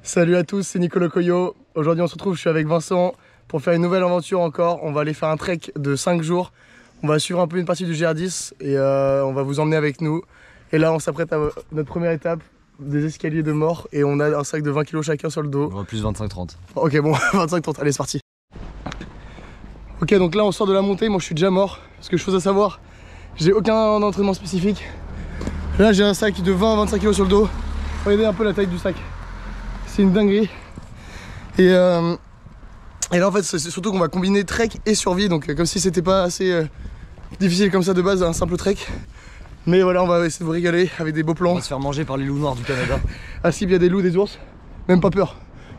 Salut à tous, c'est Nicolas Coyo. Aujourd'hui on se retrouve, je suis avec Vincent pour faire une nouvelle aventure encore. On va aller faire un trek de 5 jours. On va suivre un peu une partie du GR10 et on va vous emmener avec nous. Et là on s'apprête à notre première étape, des escaliers de mort, et on a un sac de 20 kg chacun sur le dos. Plus 25-30. Ok bon, 25-30, allez c'est parti. Ok, donc là on sort de la montée, moi je suis déjà mort. Parce que chose à savoir, j'ai aucun entraînement spécifique. Là j'ai un sac de 20 à 25 kg sur le dos. Regardez un peu la taille du sac. C'est une dinguerie. Et là en fait c'est surtout qu'on va combiner trek et survie. Donc comme si c'était pas assez difficile comme ça de base, un simple trek. Mais voilà, on va essayer de vous régaler avec des beaux plans. On va se faire manger par les loups noirs du Canada. Ah si, il y a des loups, des ours, même pas peur,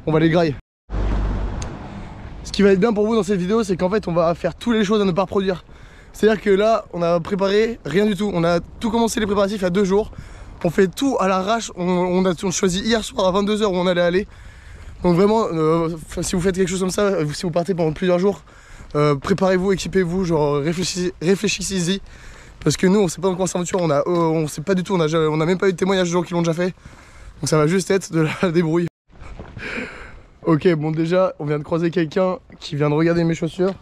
on va les grailler. Ce qui va être bien pour vous dans cette vidéo, c'est qu'en fait on va faire toutes les choses à ne pas reproduire. C'est-à-dire que là on a préparé rien du tout. On a tout commencé les préparatifs il y a 2 jours. On fait tout à l'arrache. On a choisi hier soir à 22 h où on allait aller. Donc vraiment, si vous faites quelque chose comme ça, si vous partez pendant plusieurs jours, préparez-vous, équipez-vous, genre réfléchissez-y. Parce que nous on sait pas dans quoi on s'aventure, on sait pas du tout, on a même pas eu de témoignages de gens qui l'ont déjà fait. Donc ça va juste être de la débrouille. Ok, bon déjà on vient de croiser quelqu'un qui vient de regarder mes chaussures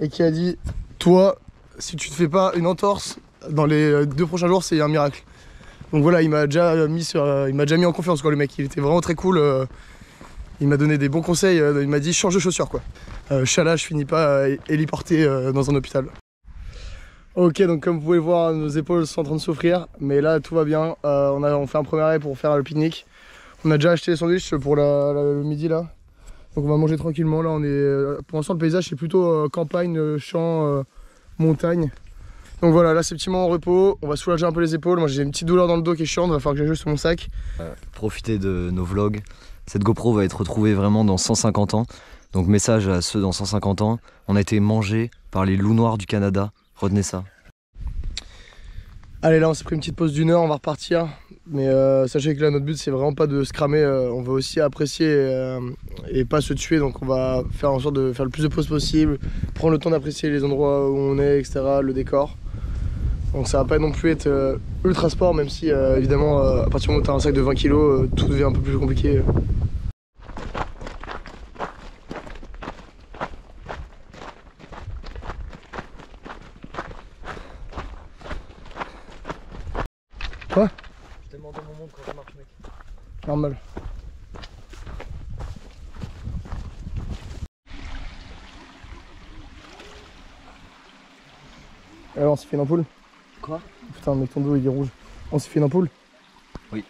et qui a dit: toi, si tu te fais pas une entorse dans les 2 prochains jours, c'est un miracle. Donc voilà, il m'a déjà mis en confiance quoi, le mec, il était vraiment très cool. Il m'a donné des bons conseils, il m'a dit change de chaussures quoi. Chala, je finis pas héliporté dans un hôpital. Ok, donc comme vous pouvez voir, nos épaules sont en train de souffrir, mais là tout va bien. On fait un premier arrêt pour faire le pique-nique. On a déjà acheté les sandwichs pour le midi là. Donc on va manger tranquillement. Là pour l'instant le paysage c'est plutôt campagne, champ, montagne. Donc voilà, là c'est petit moment en repos, on va soulager un peu les épaules. Moi j'ai une petite douleur dans le dos qui est chiante, il va falloir que j'ajuste mon sac. Profitez de nos vlogs. Cette GoPro va être retrouvée vraiment dans 150 ans. Donc message à ceux dans 150 ans, on a été mangés par les loups noirs du Canada. Retenez ça. Allez, là on s'est pris une petite pause d'1 heure, on va repartir. Mais sachez que là notre but c'est vraiment pas de se cramer, on veut aussi apprécier et pas se tuer. Donc on va faire en sorte de faire le plus de pauses possible, prendre le temps d'apprécier les endroits où on est, etc., le décor. Donc ça va pas non plus être ultra sport, même si évidemment à partir du moment où tu as un sac de 20 kg, tout devient un peu plus compliqué. Quoi? Je t'ai demandé mon montre quand ça marche, mec. Normal. Alors on s'est fait une ampoule? Quoi? Putain mec, ton dos il est rouge. On s'est fait une ampoule? Oui.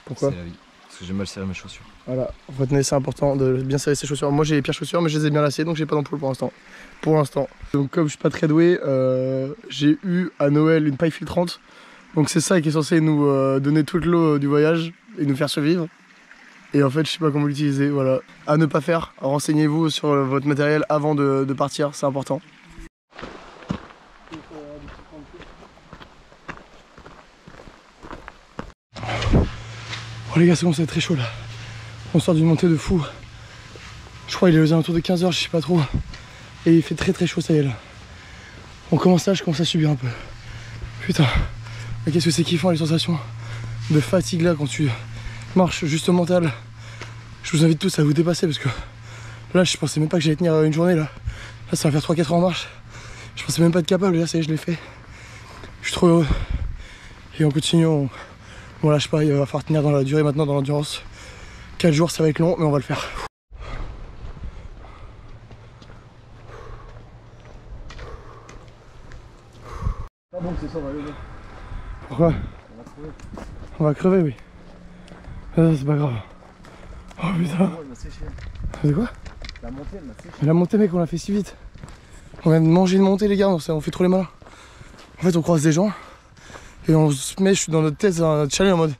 Pourquoi? C'est la vie. Parce que j'ai mal serré mes chaussures. Voilà, retenez, c'est important de bien serrer ses chaussures. Moi j'ai les pires chaussures mais je les ai bien lacées, donc j'ai pas d'ampoule pour l'instant. Donc comme je suis pas très doué, j'ai eu à Noël une paille filtrante. Donc c'est ça qui est censé nous donner toute l'eau du voyage et nous faire survivre. Et en fait je sais pas comment l'utiliser, voilà. À ne pas faire, renseignez-vous sur votre matériel avant de partir, c'est important. Oh les gars, c'est bon, c'est très chaud là. On sort d'une montée de fou. Je crois qu'il est aux alentours de 15 h, je sais pas trop. Et il fait très chaud, ça y est là. On commence là, je commence à subir un peu. Putain, mais qu'est-ce que c'est kiffant les sensations de fatigue là quand tu marches juste au mental. Je vous invite tous à vous dépasser parce que là je pensais même pas que j'allais tenir une journée là. Là ça va faire 3-4 heures en marche. Je pensais même pas être capable, là ça y est, je l'ai fait. Je suis trop heureux. Et on continue, on lâche pas, il va falloir tenir dans la durée maintenant, dans l'endurance. 4 jours ça va être long mais on va le faire. Pas bon, c'est ça, on va lever. Pourquoi? On va crever, oui. Ah, c'est pas grave. Oh putain. Elle m'a séché. C'est quoi? La montée, elle m'a séché. Mais la montée mec, on l'a fait si vite. On vient de manger une montée les gars, on fait trop les malins. En fait on croise des gens et on se met dans notre tête un challenge en mode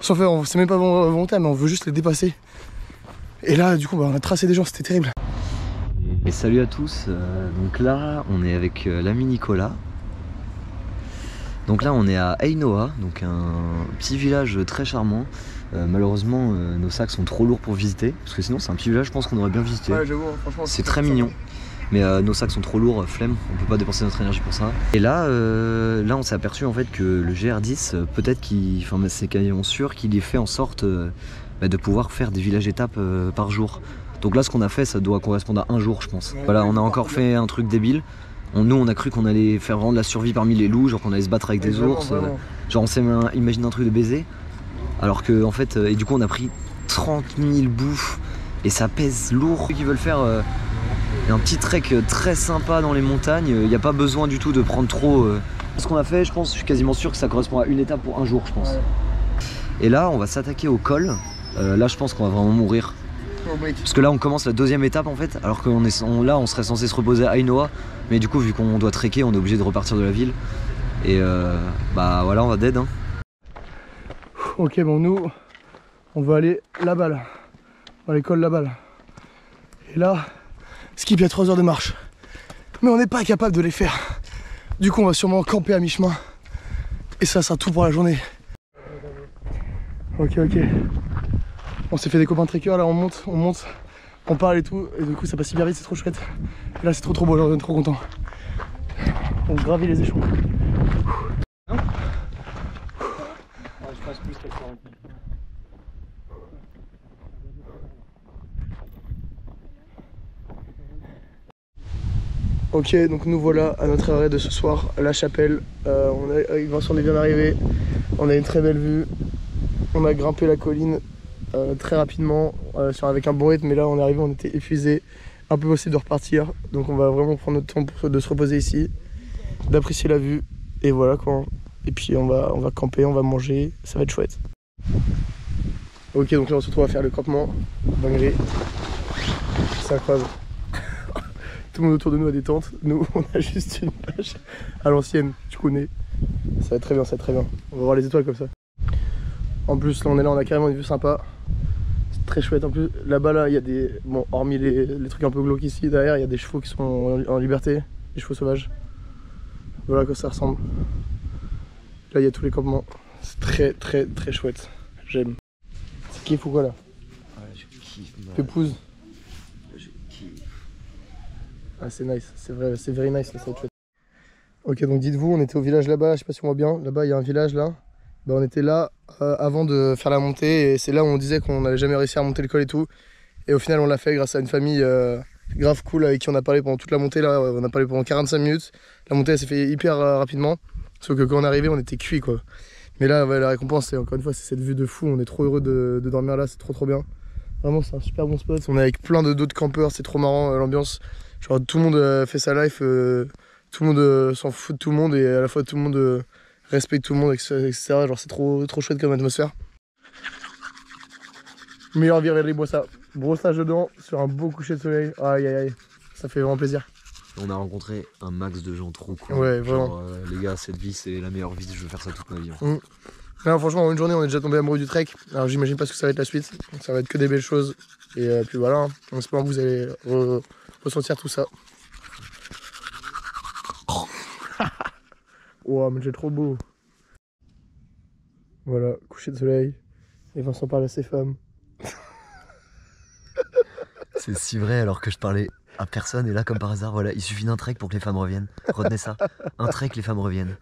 sans faire, c'est même pas volontaire mais on veut juste les dépasser. Et là du coup on a tracé des gens, c'était terrible. Et salut à tous, donc là on est avec l'ami Nicolas. Donc là on est à Ainoa, donc un petit village très charmant. Malheureusement nos sacs sont trop lourds pour visiter, parce que sinon c'est un petit village je pense qu'on aurait bien visité. Ouais, j'avoue, franchement c'est très mignon. Mais nos sacs sont trop lourds, flemme, on peut pas dépenser notre énergie pour ça. Et là, on s'est aperçu en fait que le GR10, peut-être qu'ils, enfin c'est quasiment sûr qu'il est fait en sorte de pouvoir faire des villages étapes par jour. Donc là ce qu'on a fait ça doit correspondre à un jour je pense. Voilà, on a encore fait un truc débile. Nous on a cru qu'on allait faire vraiment de la survie parmi les loups, genre qu'on allait se battre avec des ours, genre on s'est imaginé un truc de baiser. Alors que en fait, et du coup on a pris 30 000 bouffes et ça pèse lourd. Ceux qui veulent faire un petit trek très sympa dans les montagnes, il n'y a pas besoin du tout de prendre trop. Ce qu'on a fait, je pense, je suis quasiment sûr que ça correspond à une étape pour un jour je pense. Et là on va s'attaquer au col, là je pense qu'on va vraiment mourir. Parce que là on commence la deuxième étape en fait, alors que là on serait censé se reposer à Ainoa, mais du coup vu qu'on doit trekker on est obligé de repartir de la ville. Et bah voilà on va dead hein. Ok bon nous on va aller là-bas là. On va aller col là-bas là. Et là, skip il y a 3 heures de marche. Mais on n'est pas capable de les faire. Du coup on va sûrement camper à mi-chemin. Et ça sera tout pour la journée. Ok. On s'est fait des copains trekkers là, on monte, on parle et tout, et du coup ça passe hyper vite, c'est trop chouette. Et là c'est trop beau, là on est trop content. On gravit les échelons. Je passe plus que 40 000. Ok, donc nous voilà à notre arrêt de ce soir, La Chapelle. Avec Vincent on est bien arrivé, on a une très belle vue. On a grimpé la colline très rapidement avec un bon rythme, mais là on est arrivé, on était épuisé, un peu possible de repartir. Donc on va vraiment prendre notre temps de se reposer ici, d'apprécier la vue, et voilà quoi. Et puis on va camper, on va manger, ça va être chouette. Ok, donc là on se retrouve à faire le campement, dinguerie. C'est incroyable. Tout le monde autour de nous a des tentes, nous on a juste une bâche à l'ancienne, tu connais. Ça va être très bien, ça va être très bien. On va voir les étoiles comme ça. En plus là on est là, on a carrément une vue sympa. C'est très chouette. En plus là-bas là il y a des... Bon hormis les trucs un peu glauques ici, derrière il y a des chevaux qui sont en liberté, des chevaux sauvages. Voilà à quoi ça ressemble. Là il y a tous les campements. C'est très chouette. J'aime. C'est kiff ou quoi là? Ouais je kiffe. Pépouze. Je kiffe. Ah c'est nice, c'est vrai, c'est very nice là, ça va être chouette. Ok donc dites-vous, on était au village là-bas, je sais pas si on voit bien. Là-bas il y a un village là. Bah, on était là avant de faire la montée et c'est là où on disait qu'on n'allait jamais réussir à monter le col et tout. Et au final on l'a fait grâce à une famille grave cool avec qui on a parlé pendant toute la montée là. On a parlé pendant 45 minutes. La montée elle s'est fait hyper rapidement. Sauf que quand on est arrivé on était cuit quoi. Mais là ouais, la récompense c'est encore une fois c'est cette vue de fou. On est trop heureux de dormir là, c'est trop bien. Vraiment c'est un super bon spot. On est avec plein d'autres campeurs, c'est trop marrant l'ambiance. Genre tout le monde fait sa life, tout le monde s'en fout de tout le monde et à la fois tout le monde... respecte tout le monde, etc. Genre c'est trop chouette comme atmosphère. Meilleur vie, regardez ça. Brossage dedans sur un beau coucher de soleil. Aïe. Ça fait vraiment plaisir. On a rencontré un max de gens trop cool. Ouais, vraiment. Genre, les gars, cette vie c'est la meilleure vie, je veux faire ça toute ma vie. En fait. Non, franchement, en une journée, on est déjà tombé amoureux du trek. Alors j'imagine pas ce que ça va être la suite. Ça va être que des belles choses. Et puis voilà, hein. En espérant que vous allez ressentir tout ça. Wow, mais c'est trop beau. Voilà, coucher de soleil. Et Vincent parle à ses femmes. C'est si vrai alors que je parlais à personne et là comme par hasard, voilà, il suffit d'un trek pour que les femmes reviennent. Retenez ça, un trek, les femmes reviennent.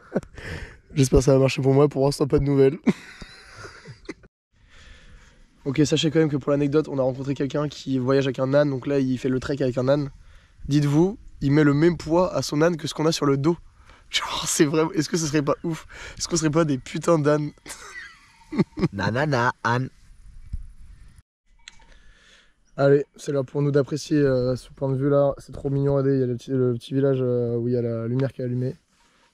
J'espère que ça va marcher pour moi, pour l'instant pas de nouvelles. Ok, sachez quand même que pour l'anecdote, on a rencontré quelqu'un qui voyage avec un âne, donc là il fait le trek avec un âne. Dites-vous, il met le même poids à son âne que ce qu'on a sur le dos. Genre c'est vraiment, est-ce que ce serait pas ouf? Est-ce qu'on serait pas des putains d'ânes? Nanana, âne. Allez, c'est là pour nous d'apprécier ce point de vue là, c'est trop mignon, regardez, il y a le petit village où il y a la lumière qui est allumée.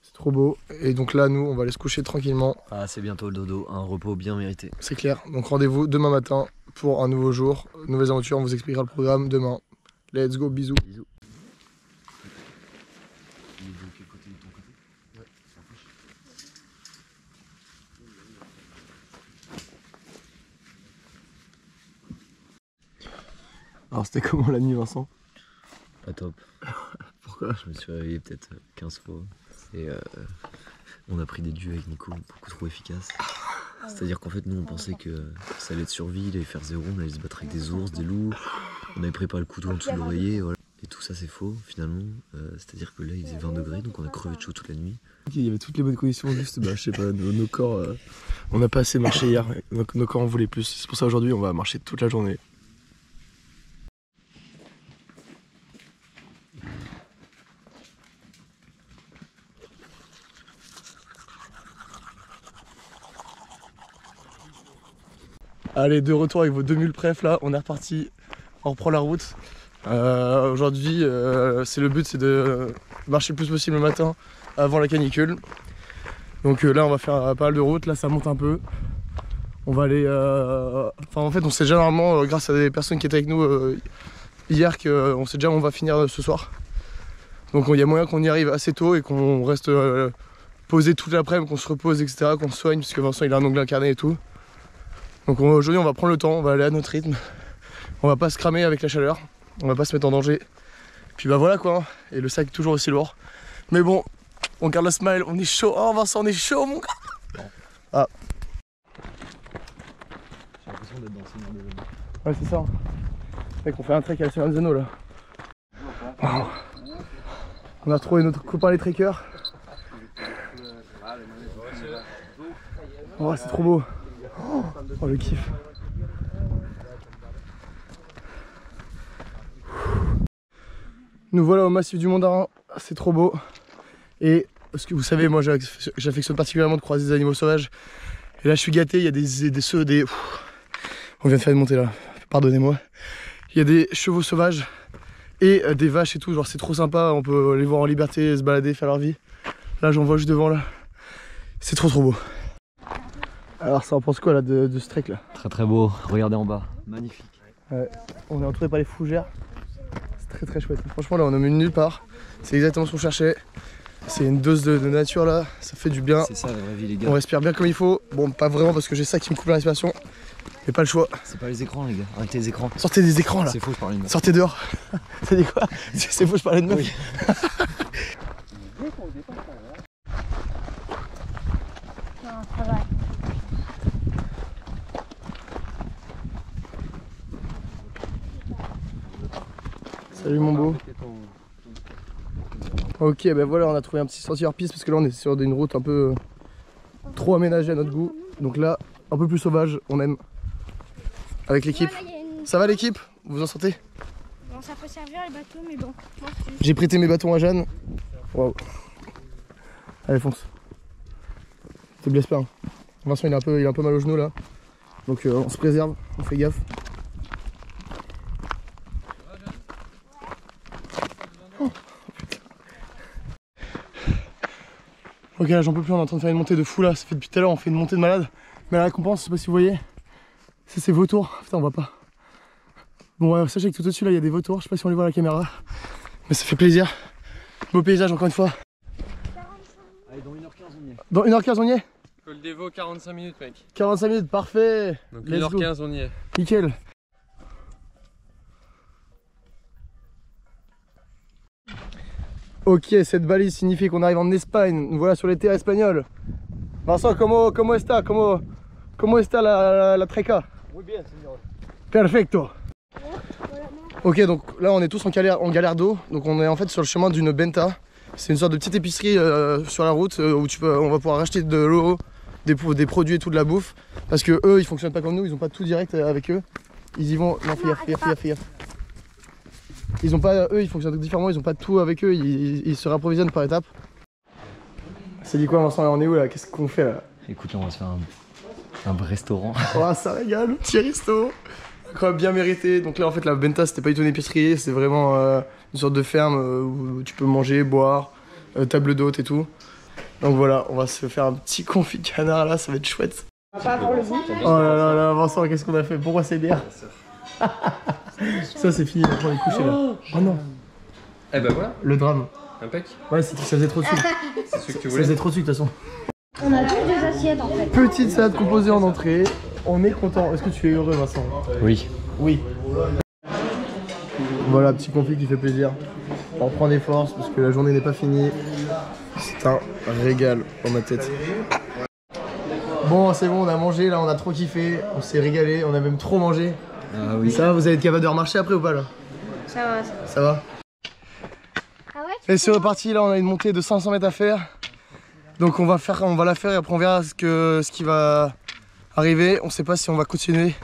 C'est trop beau. Et donc là, nous, on va aller se coucher tranquillement. Ah, c'est bientôt le dodo, un repos bien mérité. C'est clair. Donc rendez-vous demain matin pour un nouveau jour, nouvelles aventures. On vous expliquera le programme demain. Let's go, bisous. Bisous. Alors c'était comment la nuit, Vincent? Pas top. Pourquoi? Je me suis réveillé peut-être 15 fois. Et on a pris des duels avec Nico beaucoup trop efficaces. C'est-à-dire qu'en fait nous on pensait que ça allait être survie, il allait faire zéro, on allait se battre avec des ours, des loups. On avait préparé le couteau en dessous de l'oreiller, voilà. Et tout ça c'est faux finalement, c'est-à-dire que là il faisait 20 degrés donc on a crevé de chaud toute la nuit. Il y avait toutes les bonnes conditions, juste je sais pas, nos corps, on n'a pas assez marché hier, nos corps en voulaient plus, c'est pour ça aujourd'hui on va marcher toute la journée. Allez, de retour avec vos 2000 prefs là, on est reparti, on reprend la route. Aujourd'hui, c'est le but, c'est de marcher le plus possible le matin avant la canicule. Donc là, on va faire pas mal de route, là ça monte un peu. On va aller... Enfin en fait, on sait déjà normalement, grâce à des personnes qui étaient avec nous hier, qu'on sait déjà où on va finir ce soir. Donc il y a moyen qu'on y arrive assez tôt et qu'on reste posé toute l'après-midi, qu'on se repose, etc., qu'on se soigne, parce que Vincent il a un ongle incarné et tout. Donc aujourd'hui on va prendre le temps, on va aller à notre rythme, on va pas se cramer avec la chaleur, on va pas se mettre en danger. Puis bah voilà quoi, et le sac toujours aussi lourd. Mais bon, on garde la smile, on est chaud, oh Vincent on est chaud mon gars. Ah. J'ai l'impression d'être dans le Seigneur des Anneaux. Ouais c'est ça. Mec on fait un trek à la Seigneur des Anneaux là. Wow. On a retrouvé notre copain les trekkers. Oh c'est trop beau. Oh le kiff. Nous voilà au massif du Mont d'Arin, c'est trop beau. Et parce que vous savez, moi j'affectionne particulièrement de croiser des animaux sauvages. Et là je suis gâté, il y a des... On vient de faire une montée là, pardonnez-moi. Il y a des chevaux sauvages et des vaches et tout, genre c'est trop sympa, on peut les voir en liberté, se balader, faire leur vie. Là j'en vois juste devant là. C'est trop beau. Alors ça en pense quoi là de ce trek là? Très beau, regardez en bas, magnifique. Ouais, on est entouré par les fougères, c'est très chouette. Franchement là on est nulle part, c'est exactement ce qu'on cherchait. C'est une dose de nature là, ça fait du bien. C'est ça la vraie vie les gars. On respire bien comme il faut, bon pas vraiment parce que j'ai ça qui me coupe la respiration, mais pas le choix. C'est pas les écrans les gars, arrêtez les écrans. Sortez des écrans là. C'est faux, je parlais de moi. Sortez dehors. Ça dit quoi? C'est faux, je parlais de meuf. Oui. Salut mon beau. Ok, ben voilà, on a trouvé un petit sentier hors piste parce que là on est sur une route un peu trop aménagée à notre goût. Donc là, un peu plus sauvage, on aime. Avec l'équipe. Voilà, Ça va l'équipe? Vous vous en sortez? Bon, ça peut servir les bateaux, mais bon. J'ai prêté mes bâtons à Jeanne. Waouh. Allez, fonce. Te blesse pas. Hein. Vincent il a un peu mal au genou là. Donc on se préserve, on fait gaffe. Ok là j'en peux plus, on est en train de faire une montée de fou là, ça fait depuis tout à l'heure on fait une montée de malade. Mais la récompense, je sais pas si vous voyez, c'est vautours, putain on voit pas. Bon sachez que tout au-dessus là il y a des vautours, je sais pas si on les voit à la caméra. Mais ça fait plaisir. Beau paysage encore une fois. Allez dans 1h15 on y est. Dans 1h15 on y est? Col des Vaux 45 minutes mec. 45 minutes, parfait. Donc Let's 1h15 on y est. Nickel. Ok, cette balise signifie qu'on arrive en Espagne. Nous voilà sur les terres espagnoles. Vincent, comment está? Comment está la treca? Muy bien, señor. Perfecto. Ok, donc là on est tous en galère d'eau. Donc on est en fait sur le chemin d'une benta. C'est une sorte de petite épicerie sur la route où on va pouvoir acheter de l'eau, des produits et tout, de la bouffe. Parce que eux ils fonctionnent pas comme nous, ils ont pas tout direct avec eux. Ils y vont. Non, fais gaffe. Ils ont pas, eux ils fonctionnent différemment, ils ont pas tout avec eux, ils se rapprovisionnent par étapes. C'est dit quoi Vincent, on est où là? Qu'est-ce qu'on fait là? Écoute, on va se faire un restaurant. Oh ça régale, petit resto. Incroyable, bien mérité. Donc là en fait la benta c'était pas du tout une épicerie, c'est vraiment une sorte de ferme où tu peux manger, boire, table d'hôte et tout. Donc voilà, on va se faire un petit confit de canard là, ça va être chouette. Pas avoir le goût. Oh là là, Vincent, qu'est-ce qu'on a fait? Pourquoi c'est bien? Ça c'est fini, on est couché là. Oh non. Eh ben voilà, Le drame. impec. Ouais, ça faisait trop de sucre. C'est ce que tu Ça voulais. faisait trop de sucre de toute façon. On a tous des assiettes en fait. Petite salade composée en entrée. On est content. Est-ce que tu es heureux Vincent? Oui. Oui. Voilà, petit conflit qui fait plaisir. On reprend des forces parce que la journée n'est pas finie. C'est un régal dans ma tête. Bon, c'est bon, on a mangé là, on a trop kiffé. On s'est régalé, on a même trop mangé. Ah oui. Ça va, vous allez être capable de remarcher après ou pas là? Ça va. Ça va? Et c'est reparti, là on a une montée de 500 mètres à faire. Donc on va la faire et après on verra ce qui va arriver. On sait pas si on va continuer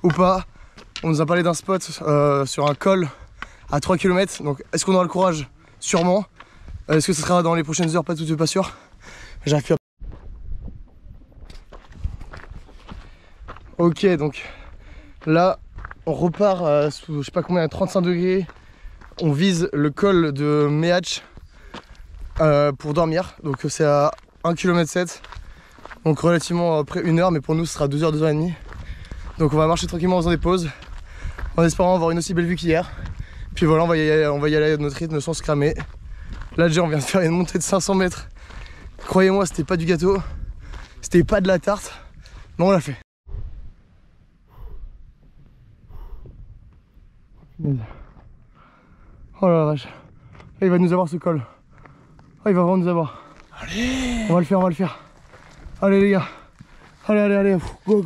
ou pas. On nous a parlé d'un spot sur un col à 3 km. Donc est-ce qu'on aura le courage? Sûrement. Est-ce que ce sera dans les prochaines heures? Pas tout, pas sûr. J'arrive plus à... Ok, donc là on repart sous je sais pas combien, à 35 degrés. On vise le col de Méhatch pour dormir. Donc c'est à 1,7 km. Donc relativement après 1 heure, mais pour nous ce sera 2 heures, 2 heures et demie. Donc on va marcher tranquillement en faisant des pauses, en espérant avoir une aussi belle vue qu'hier. Puis voilà, on va y aller à notre rythme sans se cramer. Là déjà on vient de faire une montée de 500 mètres. Croyez-moi, c'était pas du gâteau, c'était pas de la tarte, mais on l'a fait. Oh la vache. Là, il va nous avoir ce col. Oh, il va vraiment nous avoir. Allez. On va le faire. Allez les gars. Allez. Go.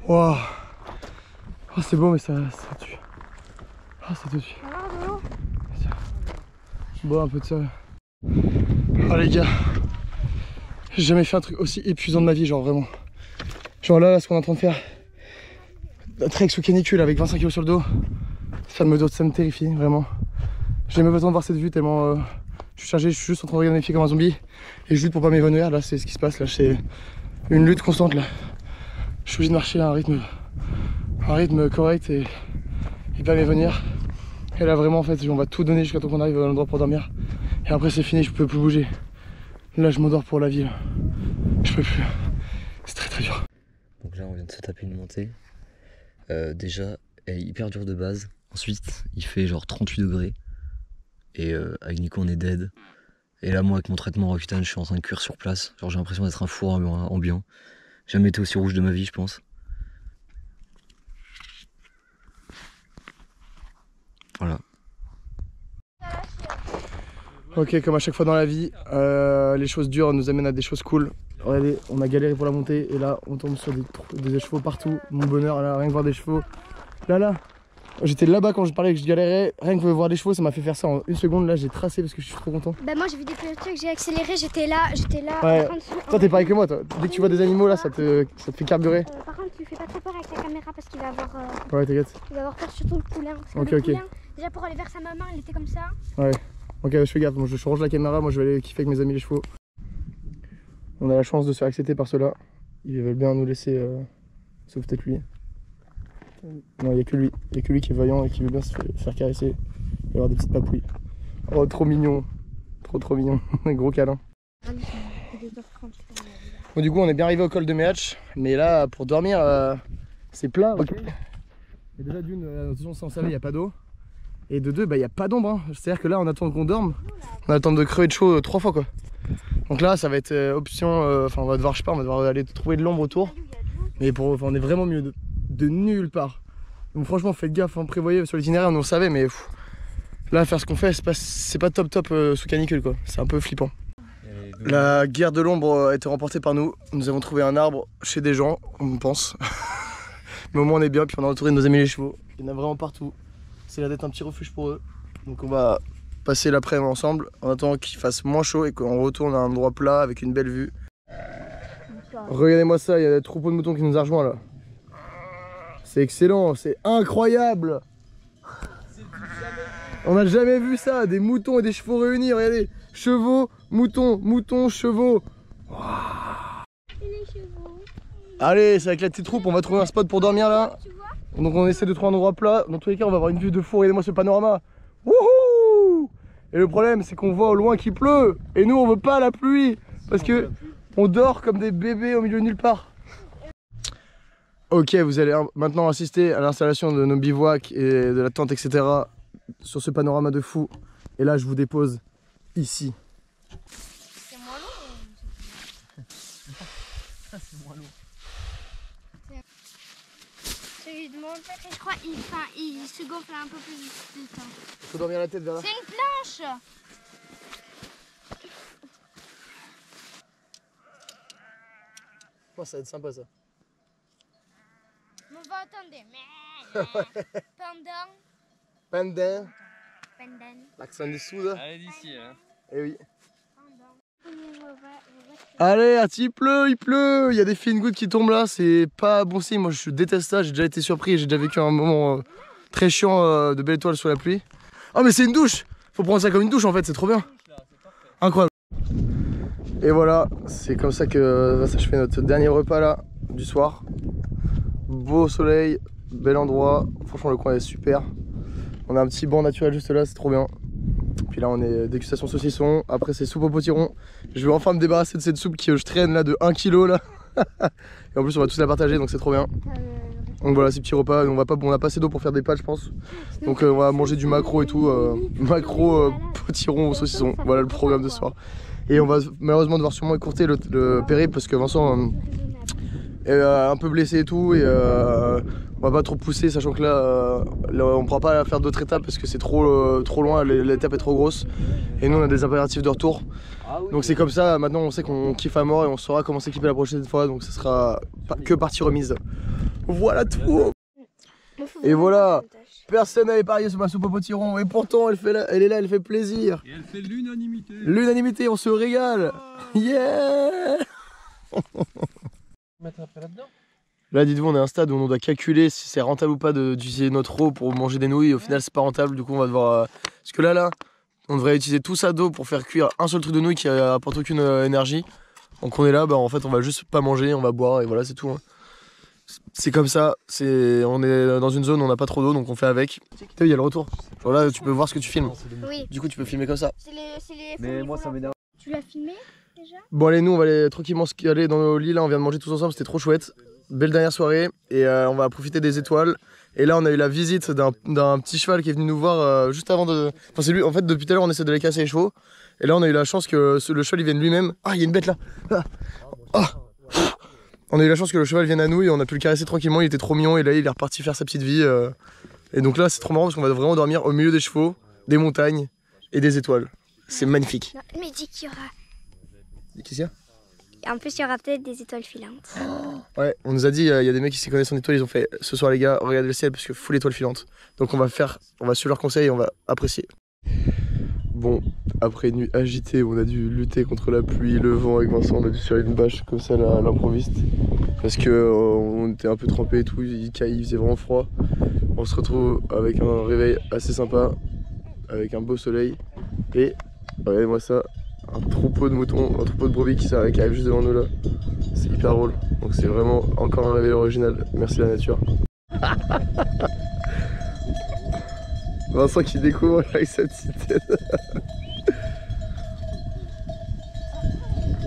Wow. Oh, c'est beau mais ça tue. Ah, ça te tue. Je bois un peu de ça. Oh les gars. J'ai jamais fait un truc aussi épuisant de ma vie, genre vraiment. Genre là ce qu'on est en train de faire. Un trek sous canicule avec 25 kg sur le dos, ça me terrifie vraiment. J'ai même pas le temps de voir cette vue tellement je suis chargé, je suis juste en train de regarder mes pieds comme un zombie et je lutte pour pas m'évanouir. Là c'est ce qui se passe, là c'est une lutte constante là. Je suis obligé de marcher à un rythme correct et pas m'évanouir. Et là vraiment en fait on va tout donner jusqu'à temps qu'on arrive à l'endroit pour dormir. Et après c'est fini, je peux plus bouger. Là je m'endors pour la vie là. Je peux plus. C'est très dur. Donc là on vient de se taper une montée. Déjà elle est hyper dure de base. Ensuite il fait genre 38 degrés. Et avec Nico on est dead. Et là moi avec mon traitement Roaccutane je suis en train de cuire sur place. Genre j'ai l'impression d'être un four ambiant. J'ai jamais été aussi rouge de ma vie je pense. Voilà. Ok, comme à chaque fois dans la vie, les choses dures nous amènent à des choses cool. Regardez, on a galéré pour la montée et là on tombe sur des chevaux partout. Mon bonheur, là, rien que voir des chevaux. Là, j'étais là-bas quand je parlais que je galérais. Rien que voir des chevaux, ça m'a fait faire ça en 1 seconde. Là, j'ai tracé parce que je suis trop content. Bah moi j'ai vu des petits trucs, j'ai accéléré, j'étais là. Ouais. Par contre, Toi, t'es pareil que moi, toi. Dès que tu vois des animaux là, ça te fait carburer. par contre, tu fais pas trop peur avec la caméra parce qu'il va avoir. Ouais, t'inquiète. Il va avoir peur surtout le poulain. Parce que Ok, le ok. poulain, déjà pour aller vers sa maman, il était comme ça. Ouais. Ok, je fais gaffe. Moi, je change la caméra. Moi, je vais aller kiffer avec mes amis les chevaux. On a la chance de se faire accepter par ceux-là. Ils veulent bien nous laisser. Sauf peut-être lui. Non, il n'y a que lui. Il n'y a que lui qui est vaillant et qui veut bien se faire caresser et avoir des petites papouilles. Oh, trop mignon. Trop mignon. Gros câlin. Bon, du coup, on est bien arrivé au col de Méhatch. Mais là, pour dormir, c'est plein. Ok. Et déjà, d'une, de toute façon, ça on savait, il n'y a pas d'eau. Et de deux, il n'y a pas d'ombre. Hein. C'est-à-dire que là, on attend qu'on dorme. On attend de crever de chaud 3 fois, quoi. Donc là, ça va être option. Enfin, on va devoir, je sais pas, on va devoir aller trouver de l'ombre autour. Mais on est vraiment mieux de nulle part. Donc franchement faites gaffe, hein, prévoyez sur l'itinéraire, on le savait mais là faire ce qu'on fait c'est pas top sous canicule quoi, c'est un peu flippant. La guerre de l'ombre a été remportée par nous, nous avons trouvé un arbre chez des gens, on pense. Mais au moins on est bien, puis on a entouré de nos amis les chevaux, il y en a vraiment partout. C'est là d'être un petit refuge pour eux. Donc on va passer l'après-midi ensemble en attendant qu'il fasse moins chaud et qu'on retourne à un endroit plat avec une belle vue. Regardez-moi ça, il y a des troupeaux de moutons qui nous a rejoints là. C'est excellent, c'est incroyable. On n'a jamais vu ça, des moutons et des chevaux réunis, regardez. Chevaux, moutons, chevaux. Wow. Allez, c'est avec la petite troupe, on va trouver un spot pour dormir là. Donc on essaie de trouver un endroit plat. Dans tous les cas, on va avoir une vue de fou, regardez-moi ce panorama. Wouhou! Et le problème, c'est qu'on voit au loin qu'il pleut. Et nous, on veut pas la pluie. Parce que on dort comme des bébés au milieu de nulle part. Ok, vous allez maintenant assister à l'installation de nos bivouacs et de la tente, etc. sur ce panorama de fou. Et là, je vous dépose ici. C'est moins long. C'est moins long. Celui de mon père, je crois, il se gonfle un peu plus vite. Faut dormir la tête vers là. C'est une planche. Oh, ça va être sympa ça. On va attendre. Mais... Pendant. Pendant. L'accent du sud. Allez d'ici. Hein. Eh oui. Pendant. Allez, il pleut. Il y a des fines gouttes qui tombent là. C'est pas bon signe. Moi, je déteste ça. J'ai déjà été surpris. J'ai déjà vécu un moment très chiant de belle étoile sous la pluie. Ah, mais c'est une douche. Faut prendre ça comme une douche en fait. C'est trop bien. Incroyable. Et voilà, c'est comme ça que va s'achever notre dernier repas là du soir. Beau soleil, bel endroit. Franchement, le coin est super. On a un petit banc naturel juste là, c'est trop bien. Puis là, on est dégustation saucisson. Après, c'est soupe au potiron. Je vais enfin me débarrasser de cette soupe que je traîne là de 1 kg là. Et en plus, on va tous la partager donc c'est trop bien. Donc voilà, ces petits repas. On a pas assez d'eau pour faire des pâtes, je pense. Donc on va manger du maquereau et tout. Maquereau, potiron au saucisson. Voilà le programme de ce soir. Et on va malheureusement devoir sûrement écourter le périple parce que Vincent est un peu blessé et tout. Et on va pas trop pousser, sachant que là on pourra pas faire d'autres étapes parce que c'est trop loin, l'étape est trop grosse. Et nous on a des impératifs de retour. Donc c'est comme ça, maintenant on sait qu'on kiffe à mort et on saura comment s'équiper la prochaine fois. Donc ce sera que partie remise. Voilà tout. Et voilà, personne n'avait parié sur ma soupe au potiron et pourtant elle est là, elle fait plaisir. Et elle fait l'unanimité. L'unanimité, on se régale. Yeah. Mettre après là-dedans. Là, dites-vous, on est à un stade où on doit calculer si c'est rentable ou pas d'utiliser notre eau pour manger des nouilles. Au final, c'est pas rentable, du coup, on va devoir. Parce que là, on devrait utiliser tout ça d'eau pour faire cuire un seul truc de nouilles qui apporte aucune énergie. Donc, on est là, bah en fait, on va juste pas manger, on va boire et voilà, c'est tout. Hein. C'est comme ça, on est dans une zone où on n'a pas trop d'eau, donc on fait avec. Il y a le retour. Genre là, tu peux voir ce que tu filmes. Oui. Du coup, tu peux filmer comme ça. Mais moi, ça m'énerve. Tu l'as filmé déjà? Bon, allez, nous, on va aller tranquillement se caler dans nos lits. Là, on vient de manger tous ensemble, c'était trop chouette. Belle dernière soirée et on va profiter des étoiles. Et là on a eu la visite d'un petit cheval qui est venu nous voir juste avant de... Enfin c'est lui, en fait depuis tout à l'heure on essaie de les casser les chevaux. Et là on a eu la chance que le cheval il vienne lui-même. Ah il y a une bête là. Ah. On a eu la chance que le cheval vienne à nous et on a pu le caresser tranquillement, il était trop mignon et là il est reparti faire sa petite vie. Et donc là c'est trop marrant parce qu'on va vraiment dormir au milieu des chevaux, des montagnes et des étoiles. C'est magnifique. Non, mais dis qu'il y aura... Qu'est-ce qu'il y a? En plus, il y aura peut-être des étoiles filantes. Ouais, on nous a dit, il y a des mecs qui s'y connaissent en étoiles, ils ont fait ce soir les gars, regardez le ciel parce que full étoile filante. Donc on va suivre leurs conseils et on va apprécier. Bon, après une nuit agitée, on a dû lutter contre la pluie, le vent avec Vincent, on a dû faire une bâche comme ça à l'improviste. Parce que on était un peu trempés et tout, il faisait vraiment froid. On se retrouve avec un réveil assez sympa, avec un beau soleil. Et regardez-moi ça. Un troupeau de moutons, un troupeau de brebis qui arrive juste devant nous là. C'est hyper drôle. Donc c'est vraiment encore un réveil original. Merci la nature. Vincent qui découvre avec sa petite tête.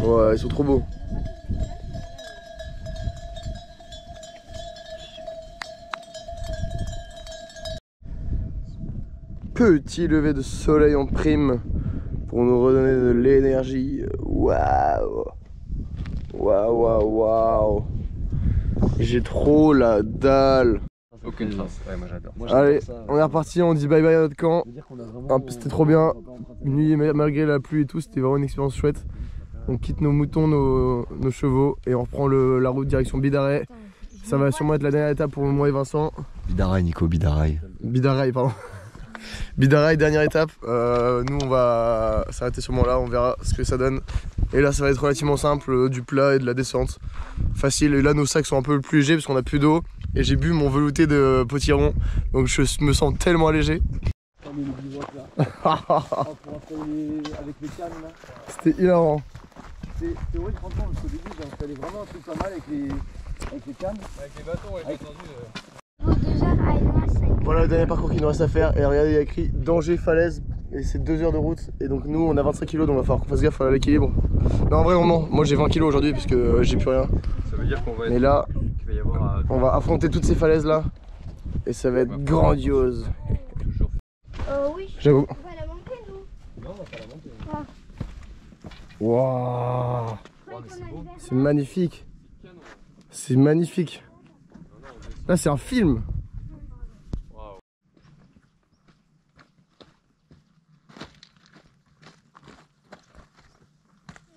Ouais, ils sont trop beaux. Petit lever de soleil en prime. Pour nous redonner de l'énergie. Waouh. Waouh. J'ai trop la dalle. Aucune trace. Ouais, moi j'adore. Allez, on est reparti, on dit bye bye à notre camp. C'était trop bien. Une nuit malgré la pluie et tout, c'était vraiment une expérience chouette. On quitte nos moutons, nos chevaux et on reprend la route direction Bidarray. Ça va sûrement être la dernière étape pour moi et Vincent. Bidarray, Nico, Bidarray. Bidarray, pardon. Bidarray, dernière étape. Nous on va s'arrêter sûrement là, on verra ce que ça donne. Et là ça va être relativement simple, du plat et de la descente. Facile. Et là nos sacs sont un peu plus légers parce qu'on a plus d'eau. Et j'ai bu mon velouté de potiron. Donc je me sens tellement allégé. C'était hilarant. C'est vrai franchement parce qu'au début j'ai installé vraiment un truc pas mal avec les cannes. Avec les bâtons, ouais, j'ai entendu. Voilà le dernier parcours qu'il nous reste à faire. Et regardez, il y a écrit danger falaise. Et c'est 2 heures de route. Et donc nous on a 25 kg, donc il va falloir qu'on fasse gaffe à l'équilibre. Non en vrai on ment. Moi j'ai 20 kg aujourd'hui parce que j'ai plus rien. Ça veut dire qu'on va être... Mais là, qu'il va y avoir on va affronter toutes ces falaises là. Et ça va être grandiose. Oui. J'avoue. On va la manquer, nous. Non, on va pas la monter. Waouh. C'est beau. C'est magnifique. C'est magnifique. Là c'est un film. Waouh.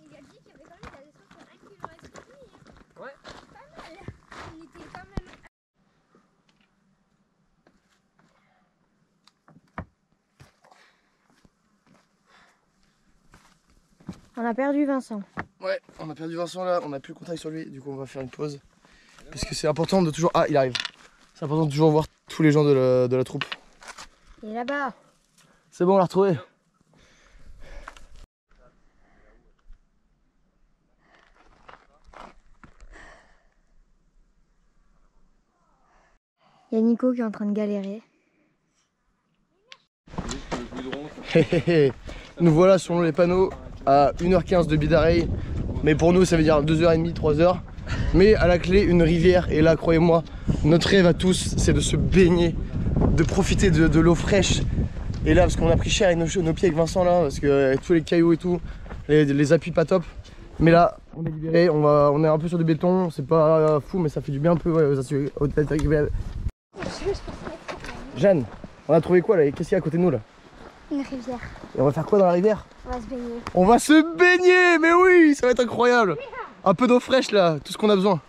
Il a dit qu'il y avait quand même la descente sur 1 km et demi. Ouais. Pas mal. On était quand même... On a perdu Vincent. Ouais, on a perdu Vincent là, on n'a plus le contact sur lui, du coup on va faire une pause. Parce que c'est important de toujours... Ah, il arrive. C'est important de toujours voir tous les gens de la troupe. Il est là-bas. C'est bon, on l'a retrouvé. Il y a Nico qui est en train de galérer. Nous voilà sur les panneaux à 1h15 de Bidareil. Mais pour nous ça veut dire 2h30, 3h. Mais à la clé une rivière. Et là croyez-moi, notre rêve à tous c'est de se baigner, de profiter de l'eau fraîche. Et là parce qu'on a pris cher avec nos pieds avec Vincent là, parce que avec tous les cailloux et tout, les appuis pas top. Mais là on est libéré, on est un peu sur du béton, c'est pas fou mais ça fait du bien un peu aux assurer. Jeanne, on a trouvé quoi là? Qu'est-ce qu'il y a à côté de nous là? Une rivière. Et on va faire quoi dans la rivière? On va se baigner. On va se baigner, mais oui, ça va être incroyable. Un peu d'eau fraîche là, tout ce qu'on a besoin.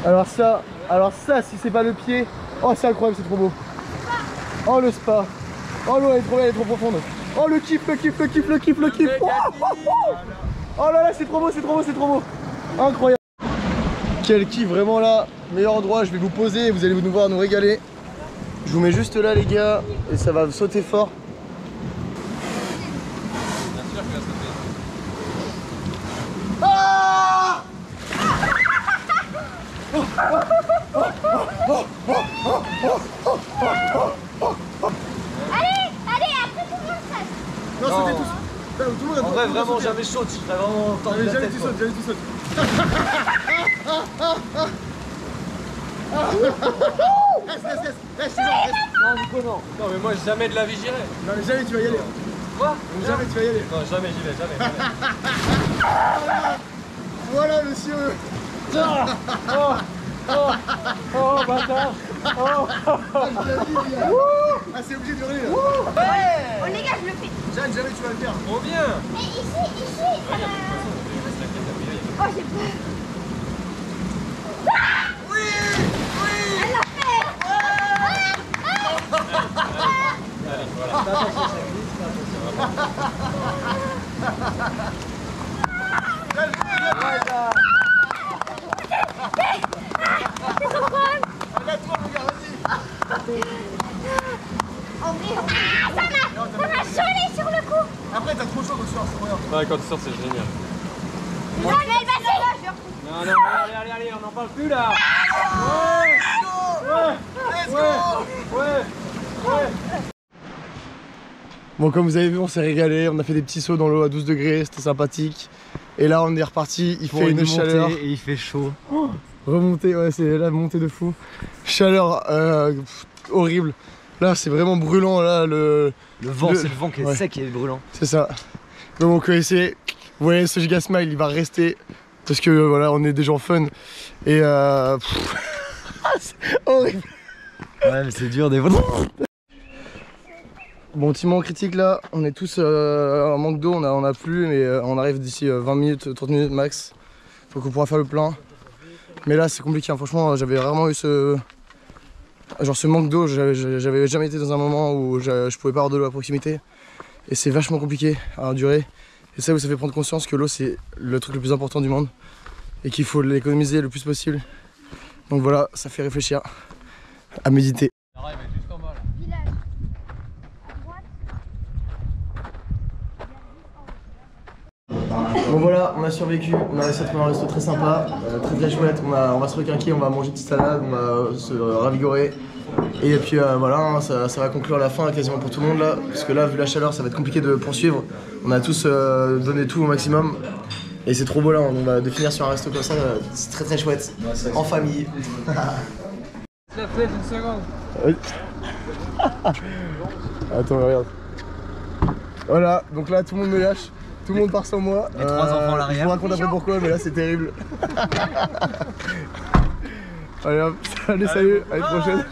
Alors ça, si c'est pas le pied, oh c'est incroyable, c'est trop beau. Oh le spa, oh l'eau elle est trop profonde. Oh le kiff, le kiff, le kiff, le kiff, le kiff. Oh là là, c'est trop beau, c'est trop beau, c'est trop beau. Incroyable. Quel kiff, vraiment là, meilleur endroit, je vais vous poser et vous allez nous voir nous régaler. Je vous mets juste là les gars, et ça va sauter fort. Ah! Allez, après tout le monde saute. Non, c'était tout. Tout le monde a En vrai, vraiment jamais chaud, tu serais vraiment tendu la jamais tête. tu sautes, jamais tu sautes. Reste. Non, Nico, non. Non, mais moi, jamais de la vie j'irai. Non mais jamais tu vas y aller. Quoi? Jamais tu vas y aller. Non, jamais j'y vais, jamais. Voilà monsieur. Oh, bâtard! Ah c'est obligé de hurler là. Oh les gars, je le fais. Jeanne, jamais tu vas le faire. Trop bien! Et ici, ça va. Oh, j'ai peur. Elle l'a fait. Oh merde. Ça m'a cholé sur le cou. Après t'as trop chaud au soir, c'est rien. Ouais, quand tu sors, c'est génial. Non, mais elle va se... Non, allez, on n'en parle plus là! Ouais! Bon comme vous avez vu on s'est régalé, on a fait des petits sauts dans l'eau à 12 degrés, c'était sympathique. Et là on est reparti, il fait une chaleur. Et il fait chaud. Remontée, ouais c'est la montée de fou. Chaleur horrible. Là c'est vraiment brûlant là Le vent, c'est le vent qui est ouais. sec et brûlant. C'est ça. Donc vous voyez ce giga smile il va rester. Parce que voilà on est des gens fun. Et c'est horrible. Ouais mais c'est dur des fois. Bon petit moment critique là, on est tous en manque d'eau, on a plu mais on arrive d'ici 20 minutes, 30 minutes max. Donc on pourra faire le plein. Mais là c'est compliqué, hein. Franchement j'avais rarement eu ce manque d'eau, j'avais jamais été dans un moment où je pouvais pas avoir de l'eau à proximité. Et c'est vachement compliqué à endurer. Et ça vous fait prendre conscience que l'eau c'est le truc le plus important du monde. Et qu'il faut l'économiser le plus possible. Donc voilà, ça fait réfléchir, à méditer. La rêve est juste en bas là. Village. À droite. Bon voilà, on a survécu, on a réussi à trouver un resto très sympa, très chouette, on va se requinquer, on va manger une petite salade, on va se ravigorer. Et puis voilà, ça va conclure la fin quasiment pour tout le monde là, parce que là vu la chaleur ça va être compliqué de poursuivre. On a tous donné tout au maximum. Et c'est trop beau là, on va de finir sur un resto comme ça, c'est très chouette, en famille. La flèche, une seconde. Oui. Attends, regarde. Voilà, donc là tout le monde me lâche, tout le monde part sans moi. Les trois enfants à l'arrière. Je vous raconte après pourquoi, mais là c'est terrible. Allez hop, allez salut, à la prochaine.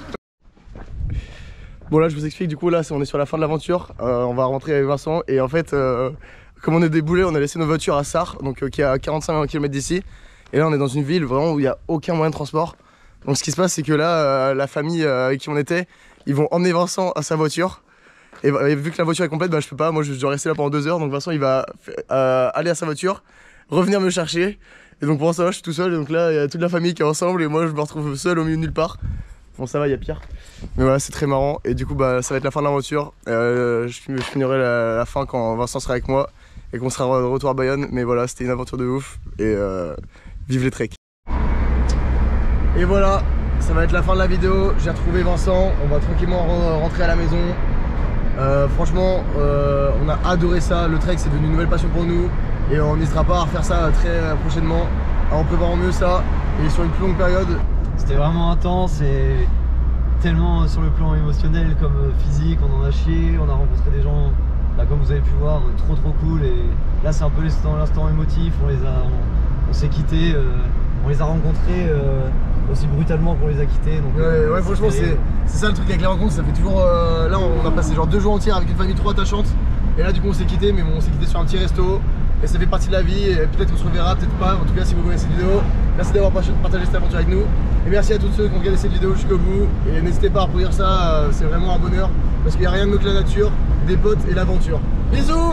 Bon là je vous explique, du coup là on est sur la fin de l'aventure, on va rentrer avec Vincent et en fait comme on est des boulets, on a laissé nos voitures à Sarre, donc qui est à 45 km d'ici. Et là on est dans une ville vraiment où il n'y a aucun moyen de transport. Donc ce qui se passe c'est que là la famille avec qui on était, ils vont emmener Vincent à sa voiture. Et vu que la voiture est complète, bah je peux pas, moi je dois rester là pendant 2 heures. Donc Vincent il va aller à sa voiture, revenir me chercher. Et donc pour l'instant je suis tout seul, et donc là il y a toute la famille qui est ensemble et moi je me retrouve seul au milieu de nulle part. Bon ça va, il y a pire. Mais voilà, c'est très marrant. Et du coup bah ça va être la fin de l'aventure. Je finirai la fin quand Vincent sera avec moi et qu'on sera de retour à Bayonne. Mais voilà, c'était une aventure de ouf et vive les treks. Et voilà, ça va être la fin de la vidéo. J'ai retrouvé Vincent, on va tranquillement rentrer à la maison. Franchement, on a adoré ça. Le trek c'est devenu une nouvelle passion pour nous et on n'hésitera pas à refaire ça très prochainement en préparant mieux ça et sur une plus longue période. C'était vraiment intense et tellement sur le plan émotionnel comme physique, on en a chié, on a rencontré des gens, là, comme vous avez pu voir, trop cool. Et là c'est un peu l'instant émotif, on s'est quittés, on les a rencontrés aussi brutalement qu'on les a quittés. Donc, ouais, franchement c'est ça le truc avec les rencontres, ça fait toujours... là on a passé genre 2 jours entiers avec une famille trop attachante. Et là du coup on s'est quitté, mais bon, on s'est quitté sur un petit resto. Et ça fait partie de la vie, et peut-être qu'on se reverra, peut-être pas. En tout cas si vous voyez cette vidéo, merci d'avoir partagé cette aventure avec nous. Et merci à tous ceux qui ont regardé cette vidéo jusqu'au bout. Et n'hésitez pas à reproduire ça, c'est vraiment un bonheur. Parce qu'il n'y a rien de mieux que la nature, des potes et l'aventure. Bisous.